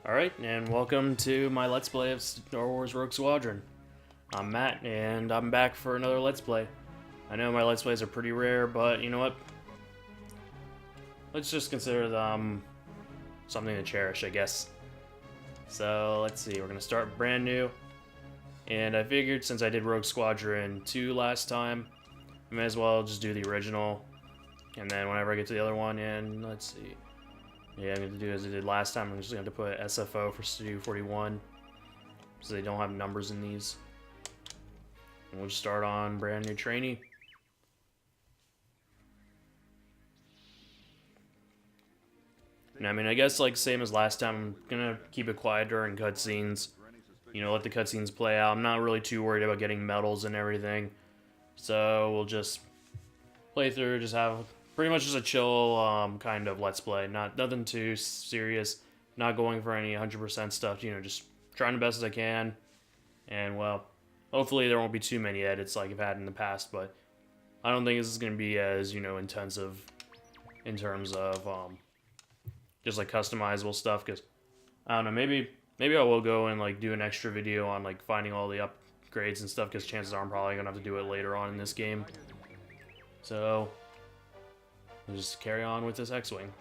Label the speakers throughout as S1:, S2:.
S1: Alright, and welcome to my Let's Play of Star Wars Rogue Squadron. I'm Matt, and I'm back for another Let's Play. I know my Let's Plays are pretty rare, but you know what? Let's just consider them something to cherish, I guess. So, let's see, we're going to start brand new. And I figured since I did Rogue Squadron 2 last time, I may as well just do the original. And then whenever I get to the other one, and let's see. Yeah, I'm going to do as I did last time. I'm just going to put SFO for Studio 41, so they don't have numbers in these. And we'll just start on brand new trainee. And I mean, I guess like same as last time, I'm going to keep it quiet during cutscenes. You know, let the cutscenes play out. I'm not really too worried about getting medals and everything. So we'll just play through, just have pretty much just a chill kind of Let's Play. Nothing too serious. Not going for any 100% stuff. You know, just trying the best as I can. And well, hopefully there won't be too many edits like I've had in the past. But I don't think this is going to be as, you know, intensive in terms of just like customizable stuff. Because I don't know, maybe I will go and like do an extra video on like finding all the upgrades and stuff. Because chances are I'm probably gonna have to do it later on in this game. So we'll just carry on with this X-Wing.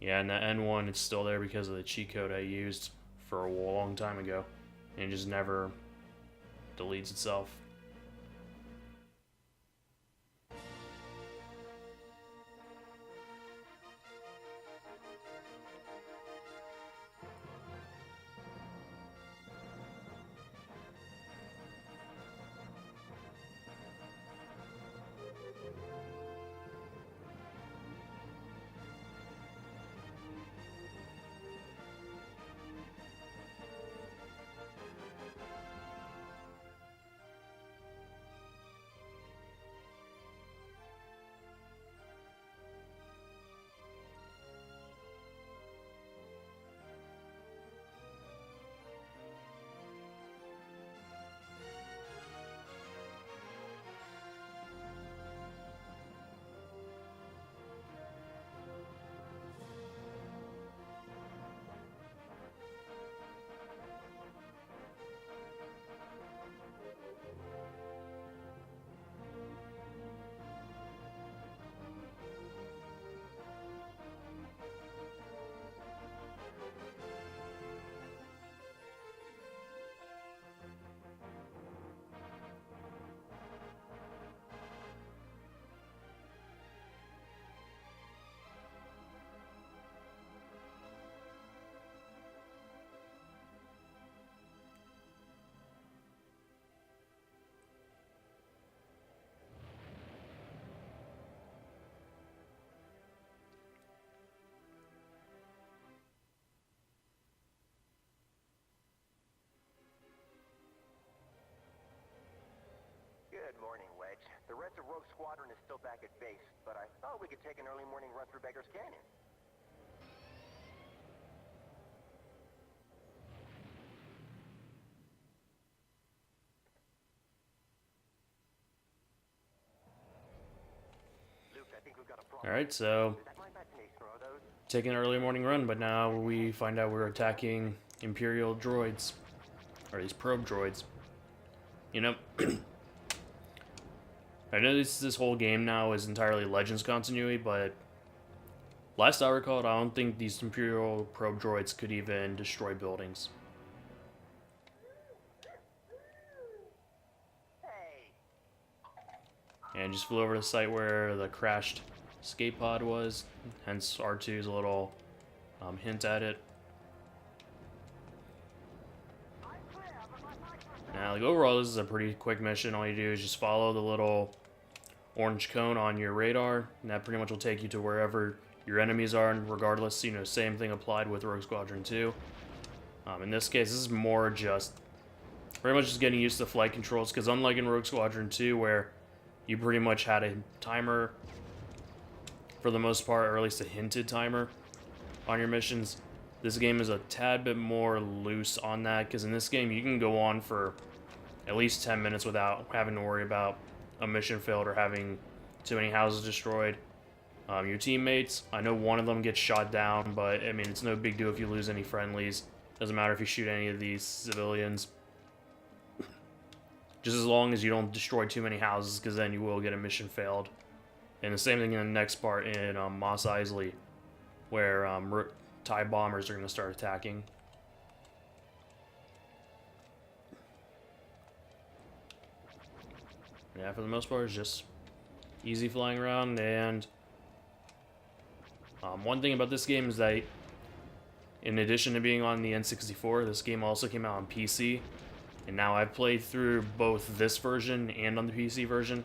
S1: Yeah, and the N1, it's still there because of the cheat code I used for a long time ago. And it just never deletes itself.
S2: Good morning, Wedge. The rest of Rogue Squadron is still back at base, but I thought we could take an early morning run through Beggar's Canyon. Luke, I think we've got a problem.
S1: Alright, so
S2: Is that my imagination or are those?
S1: taking an early morning run, but now we find out we're attacking Imperial droids. Or these probe droids. You know, I know this whole game now is entirely Legends continuity, but last I recalled, I don't think these Imperial probe droids could even destroy buildings.
S2: Hey!
S1: And just flew over to the site where the crashed escape pod was, hence R2's little hint at it. Now, like, overall, this is a pretty quick mission. All you do is just follow the little orange cone on your radar, and that pretty much will take you to wherever your enemies are, and regardless, you know, same thing applied with Rogue Squadron 2. In this case, this is more just pretty much just getting used to flight controls, because unlike in Rogue Squadron 2, where you pretty much had a timer for the most part, or at least a hinted timer on your missions, this game is a tad bit more loose on that, because in this game you can go on for at least 10 minutes without having to worry about a mission failed or having too many houses destroyed. Your teammates, I know one of them gets shot down, but I mean, it's no big deal if you lose any friendlies. Doesn't matter if you shoot any of these civilians. Just as long as you don't destroy too many houses, because then you will get a mission failed. And the same thing in the next part in Mos Eisley, where TIE bombers are going to start attacking. Yeah, for the most part, it's just easy flying around. And one thing about this game is that, in addition to being on the N64, this game also came out on PC. And now I've played through both this version and on the PC version.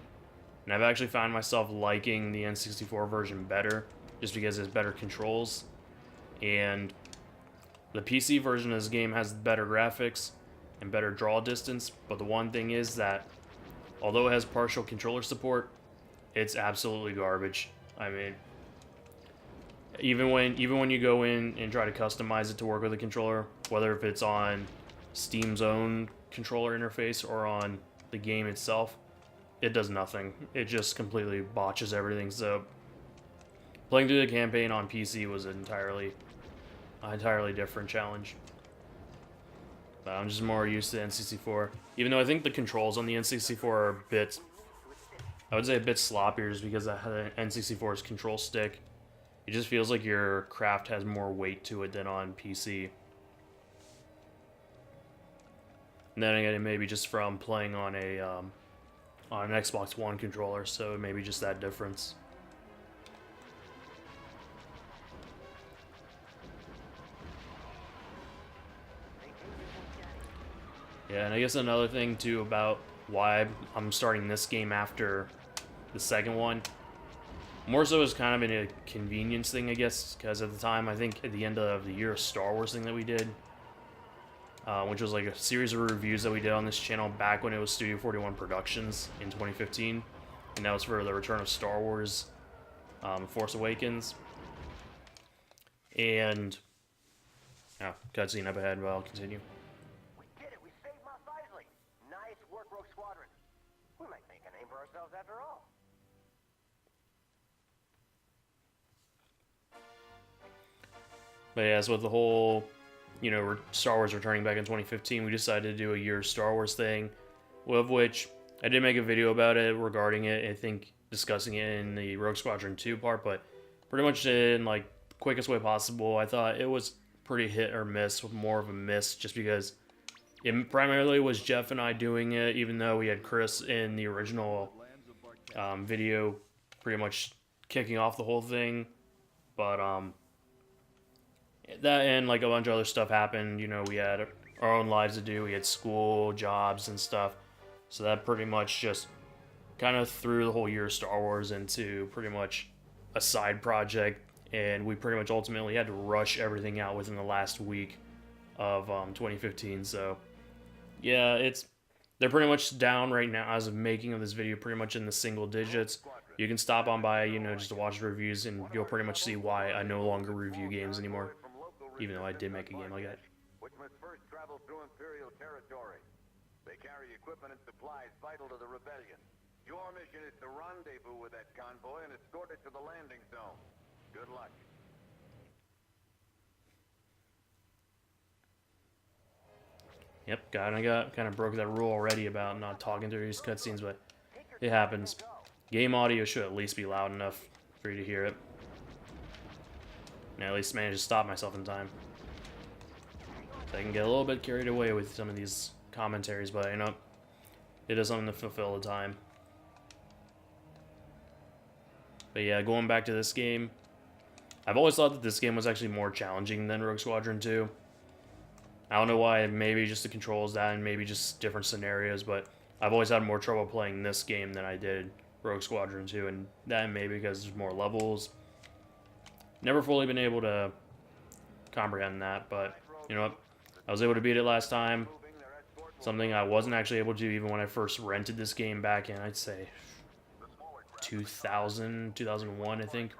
S1: And I've actually found myself liking the N64 version better, just because it has better controls. And the PC version of this game has better graphics and better draw distance. But the one thing is that, although it has partial controller support, it's absolutely garbage. I mean, even when you go in and try to customize it to work with a controller, whether if it's on Steam's own controller interface or on the game itself, it does nothing. It just completely botches everything. So playing through the campaign on PC was an entirely different challenge. But I'm just more used to N64. Even though I think the controls on the N64 are I would say a bit sloppier, just because I had an N64's control stick. It just feels like your craft has more weight to it than on PC. And then again, it may be just from playing on an Xbox One controller, so it may be just that difference. Yeah, and I guess another thing too about why I'm starting this game after the second one, more so is kind of a convenience thing, I guess, because at the time, I think at the end of the year, a Star Wars thing that we did, which was like a series of reviews that we did on this channel back when it was Studio 41 Productions in 2015, and that was for the return of Star Wars, Force Awakens. And cutscene up ahead, but I'll continue.
S2: We did it! We saved Mos Eisley! Nice work, Rogue Squadron. We might make a name for ourselves after all.
S1: But yeah, so with the whole, Star Wars returning back in 2015, we decided to do a year Star Wars thing, of which I did make a video about it regarding it, I think discussing it in the Rogue Squadron 2 part, but pretty much in like the quickest way possible. I thought it was pretty hit or miss, more of a miss, just because it primarily was Jeff and I doing it, even though we had Chris in the original video pretty much kicking off the whole thing. But that and like a bunch of other stuff happened. We had our own lives to do. We had school, jobs, and stuff. So that pretty much just kind of threw the whole year of Star Wars into pretty much a side project. And we pretty much ultimately had to rush everything out within the last week of 2015. So yeah, they're pretty much down right now as of making of this video, pretty much in the single digits. You can stop on by, just to watch reviews, and you'll pretty much see why I no longer review games anymore, even though I did make a game like that.
S2: Which must first travel through Imperial territory. They carry equipment and supplies vital to the rebellion. Your mission is to rendezvous with that convoy and escort it to the landing zone. Good luck.
S1: Yep, kind of broke that rule already about not talking through these cutscenes, but it happens. Game audio should at least be loud enough for you to hear it. And I at least managed to stop myself in time. So I can get a little bit carried away with some of these commentaries, but it is something to fulfill the time. But yeah, going back to this game, I've always thought that this game was actually more challenging than Rogue Squadron 2. I don't know why, maybe just the controls that, and maybe just different scenarios, but I've always had more trouble playing this game than I did Rogue Squadron 2, and that maybe because there's more levels. Never fully been able to comprehend that, but you know what? I was able to beat it last time. Something I wasn't actually able to even when I first rented this game back in, I'd say, 2000, 2001, I think.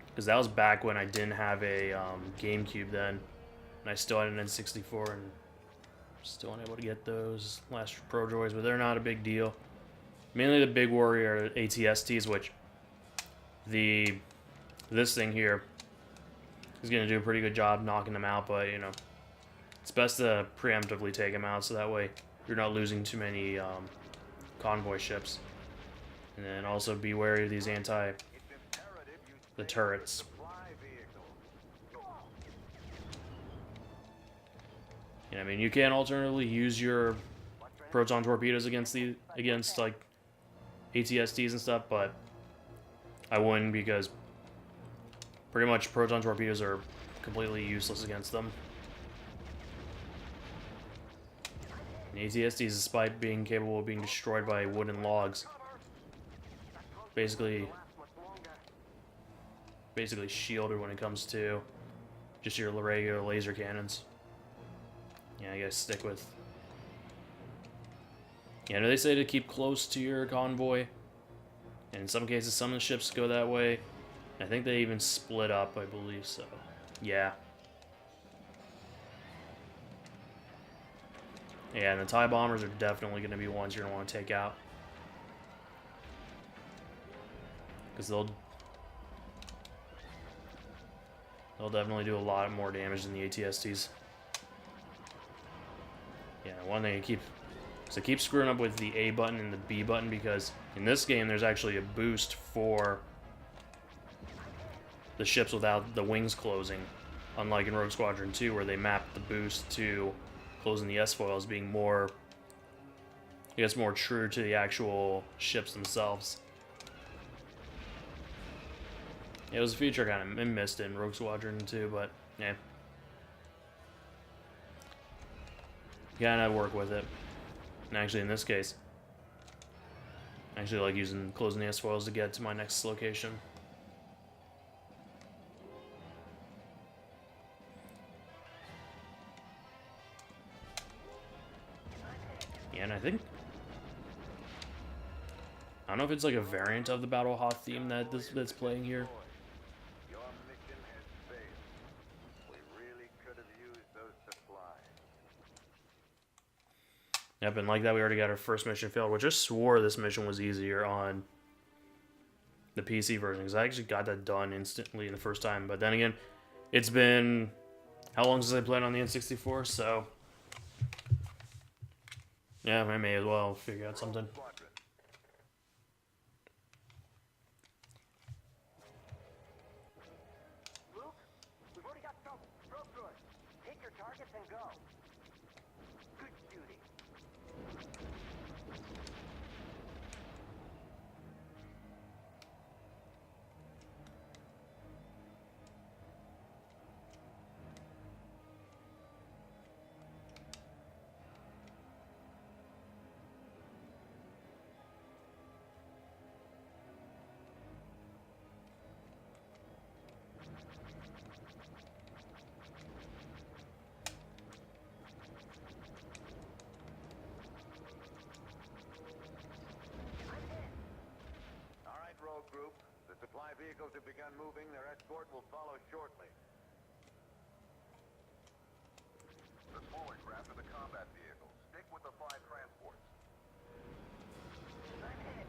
S1: Because that was back when I didn't have a GameCube then, and I still had an N64, and still unable to get those last Pro Joys, but they're not a big deal. Mainly the big worry are ATSTs, which this thing here is going to do a pretty good job knocking them out, but, you know, it's best to preemptively take them out so that way you're not losing too many convoy ships. And then also be wary of these the turrets. Yeah, I mean, you can alternatively use your proton torpedoes against like ATSTs and stuff, but I wouldn't, because pretty much proton torpedoes are completely useless against them. And ATSTs, despite being capable of being destroyed by wooden logs, basically shielded when it comes to just your regular laser cannons. Yeah, I guess stick with. Yeah, they say to keep close to your convoy, and in some cases, some of the ships go that way. I think they even split up, I believe so. Yeah. Yeah, and the TIE bombers are definitely going to be ones you're going to want to take out. Because they'll definitely do a lot more damage than the ATSTs. Yeah, one thing to keep screwing up with the A button and the B button, because in this game there's actually a boost for the ships without the wings closing, unlike in Rogue Squadron 2 where they mapped the boost to closing the S-foils being more, I guess, more true to the actual ships themselves. It was a feature kind of missed in Rogue Squadron 2, but yeah. You gotta work with it. And actually, in this case, I actually like closing the S-foils to get to my next location. Yeah, and I don't know if it's like a variant of the Battle Hoth theme that's playing here.
S2: Your mission has failed. We really could have used those supplies.
S1: Yep, and like that, we already got our first mission failed, which I swore this mission was easier on the PC version, because I actually got that done instantly in the first time. But then again, it's been how long since I played on the N64, so yeah, I may as well figure out something.
S3: Luke, we've already got trouble. Real good. Take your targets and go. Good shooting.
S2: Group. The supply vehicles have begun moving. Their escort will follow shortly. The smaller craft are the combat vehicles. Stick with the 5 transports.
S3: I'm hit.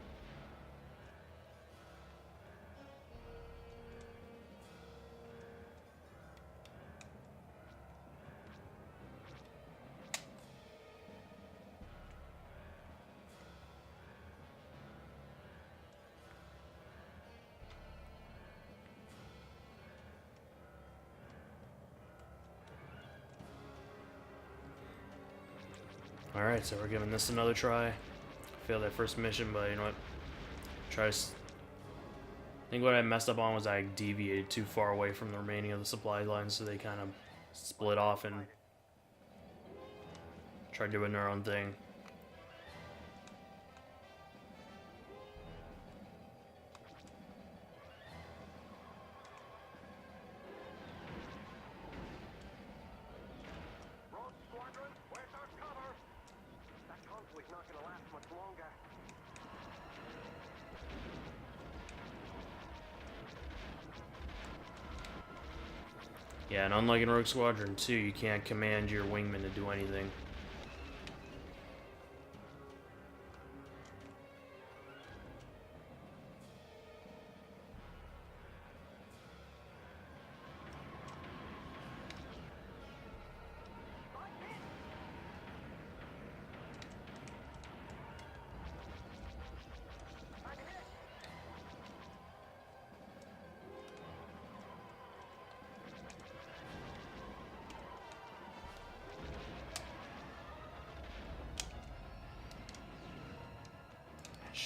S1: Alright, so we're giving this another try. Failed that first mission, but you know what? I think what I messed up on was I deviated too far away from the remaining of the supply lines, so they kind of split off and tried doing their own thing.
S3: Rogue Squadron, where's our cover? That convoy's not gonna last much longer.
S1: Yeah, and unlike in Rogue Squadron 2, you can't command your wingman to do anything.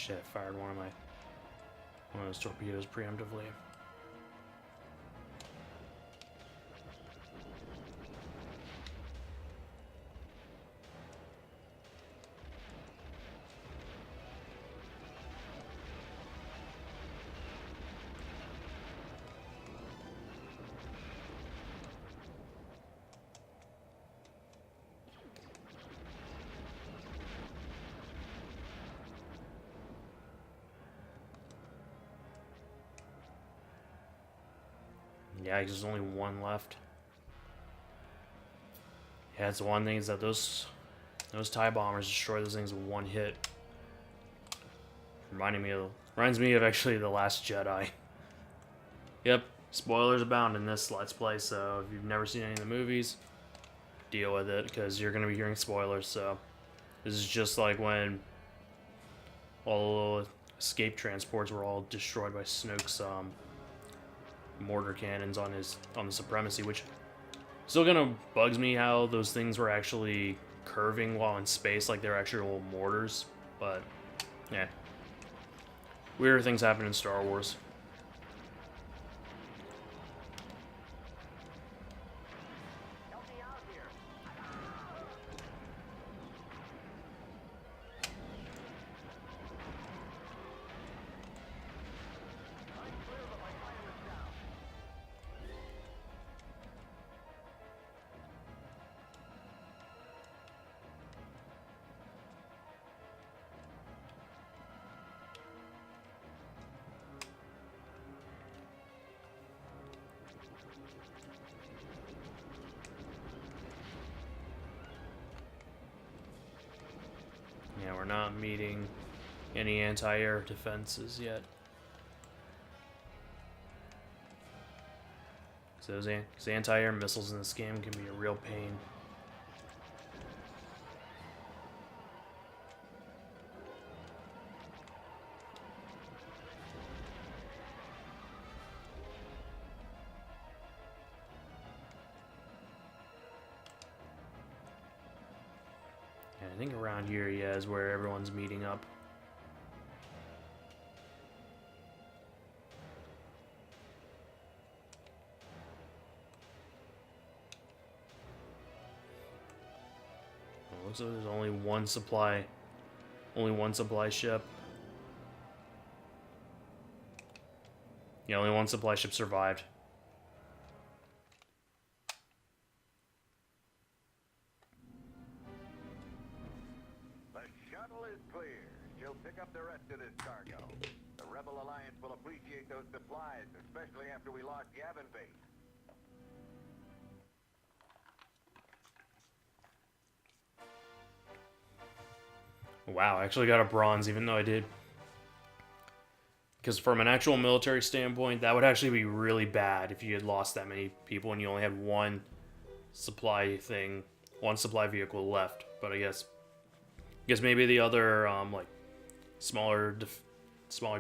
S1: Shit, fired one of those torpedoes preemptively. Yeah, there's only one left. Yeah, it's the one thing is that those TIE bombers destroy those things with one hit. Reminds me of actually The Last Jedi. Yep, spoilers abound in this Let's Play, so if you've never seen any of the movies, deal with it, because you're going to be hearing spoilers, so... This is just like when all escape transports were all destroyed by Snoke's mortar cannons on the Supremacy, which still kind of bugs me how those things were actually curving while in space, like they're actual mortars. But yeah, weirder things happen in Star Wars.
S3: Help me out here. I'm clear, but my fire is down.
S1: Yeah, we're not meeting any anti-air defenses yet. So those anti-air missiles in this game can be a real pain. And I think around here, yeah, is where everyone's meeting up. Looks like there's only one supply ship. Yeah, only one supply ship survived.
S2: The shuttle is clear. She'll pick up the rest of this cargo. The Rebel Alliance will appreciate those supplies, especially after we lost Yavin Base.
S1: Wow, I actually got a bronze, even though I did. Because from an actual military standpoint, that would actually be really bad if you had lost that many people and you only had one supply vehicle left. But I guess maybe the other like smaller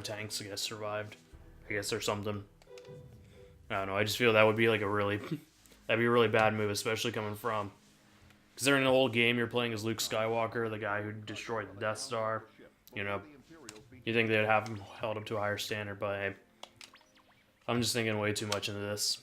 S1: tanks, I guess, survived. I guess or something. I don't know. I just feel that would be like that'd be a really bad move, especially coming from. Because during the whole game, you're playing as Luke Skywalker, the guy who destroyed the Death Star. You know, you think they'd have him held up to a higher standard, but hey, I'm just thinking way too much into this.